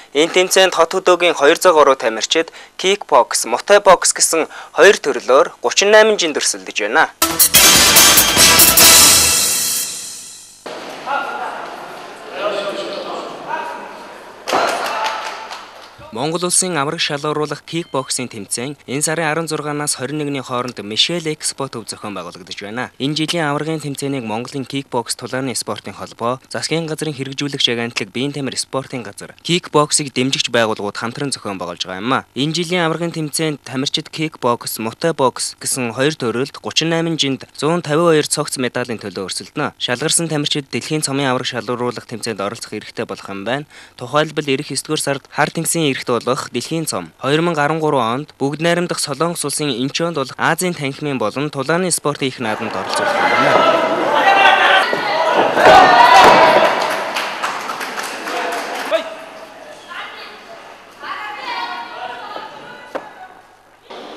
Энэ тэмцээнд хот хөдөөгийн 203 тамирчид кикбокс, мутай бокс гэсэн хоёр төрлөөр 38 жинд өрсөлдөж байна. Монгол улсын авраг шалгаруулах кикбоксing тэмцээн энэ сарын 16-наас 21-ний хооронд Мишель Экспо төв зохион байгуулагдаж байна. Энэ жилийн аврагын тэмцээнийг Монголын кикбокс тулааны спортын холбоо, засгийн газрын хэрэгжүүлэгч агентлаг биеийн тамир спортын газар, кикбоксыг дэмжигч байгууллагууд хамтран зохион байгуулж байгаа юм а. Энэ жилийн аврагын тэмцээнд тамирчид кикбокс, мутай бокс гэсэн хоёр төрөлд 38 жинд 152 цогц медалийн төлөө өрсөлдөнө. Шалгарсан тамирчид дэлхийн цомын авраг шалгаруулах тэмцээнд оролцох эрхтэй болох юм байна. Тухайлбал эх 9-р сард хар тэнгисийн болох дэлхийн цом 2013 онд бүгд найрамдах Солонгос улсын Инчонд болох Азийн танхимын болон тулааны спортын их наадамд оролцуулах юм байна.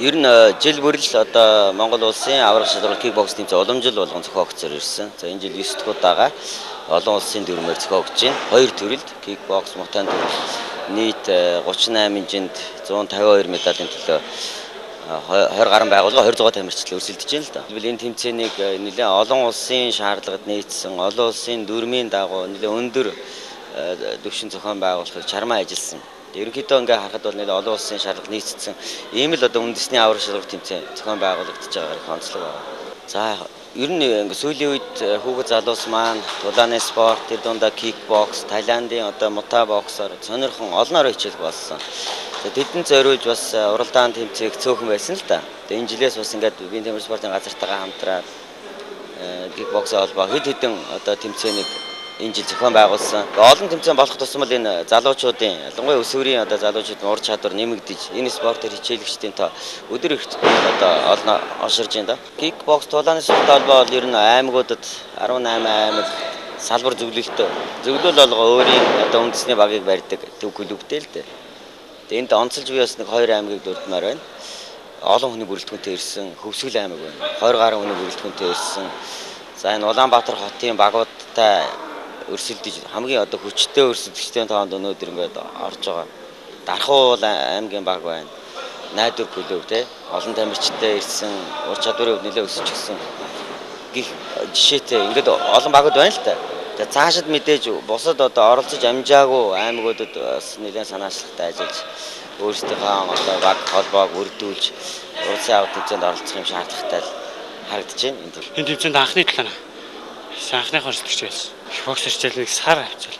Ер нь жил бүрл одоо Монгол улсын авраг шалгаруулах кикбокс тэмцээн уламжил болгон зохиогдсоор ирсэн. За энэ жил 9 дахь удаага олон улсын дүрмээр зохиогдож байна. Хоёр төрөлд кикбокс, мутай төрөл нийт 38 жинд 152 медалийн төлөө 20 гаруй байгууллага 200 тамирчид өрсөлдөж байна л да. Энэ тэмцээнийг нэлээд олон улсын шаардлагад нийцсэн, олон улсын дүрмийн дагуу нэлээд өндөр түвшин зохион байгуулахыг чармаа ажилласан. Ерөнхийдөө ингээ харахад бол нэлээд олон улсын шаардлага нийцсэн. Ийм л одоо үндэсний авраг шалгаруулах тэмцээн зохион байгуулагдаж байгаа их онцлог байна. За ер нь ингээ сүүлийн үед хүүхэд залуус маань тулааны спорт, тэр дундаа кикбокс, Таиландын одоо мутай боксоор сонирхон олноор хичээл болсон. Тэдэнд зориулж бас уралдаан тэмцээх цөөхөн байсан л да. Энэ жилээс бас ингээд биеийн тамир спортын газартайгаа хамтраад кикбоксын холбоо хэд хэдэн одоо тэмцээнийг энэ жил зохион байгуулсан. Олон тэмцээн болох тусмал энэ залуучуудын, ялангуяа өсвөрийн одоо залуучуудын ур чадвар нэмэгдэж, энэ спортоор хичээлэгчдийн тоо өдөр ихт одоо олно орширж байна. Кикбокс тулааны спорт холбоо бол ер нь аймагуудад 18 аймаг салбар зөвлөлтөө. Зөвлөл болгоо өөрийн одоо үндэсний багийг барьдаг төв клубтэй л дээ. Энд онцолж би бас нэг 2 аймгийг дурдмаар байна. Олон хүний бүрэлдэхүүнтэй ирсэн Хөвсгөл аймаг байна. 20 гаруй хүний бүрэлдэхүүнтэй ирсэн. За энэ Улаанбаатар хотын багуудтай өрсөлдөж хамгийн одоо хүчтэй өрсөлдөгчдийн тоонд өнөөдөр ингээд орж байгаа. Дархуул аймгийн баг байна. Найдвар клуб те олон тамирчтай ирсэн, ур чадварын хувьд нэлээд өсөж гисэн гих жишээтэй ингээд олон багууд байна л та. За цаашид мэдээж бусад одоо оролцож амжаагүй аймагуудад бас нэлээд санаачлагтай ажиллаж өөрсдийнхөө одоо баг холбоог өрдүүлж улсын авраг тэмцээнд оролцох юм шаардлагатай харагдаж байна. Энэ тэмцээнд анхны талаа анхных өрсөлдөгч байсан. Бокс хичээлийг сар авчил.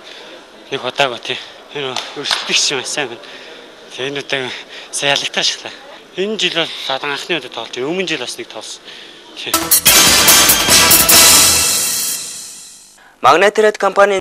Нэг удаагаа тий. Энэ өрсөлдөгч юм сайн байна. Тэгээ энэ удаа сайн ялагдаж шахлаа. Энэ жил бол анхны удаа тоолж, өмнө жил бас нэг тоолсон. Магнат компани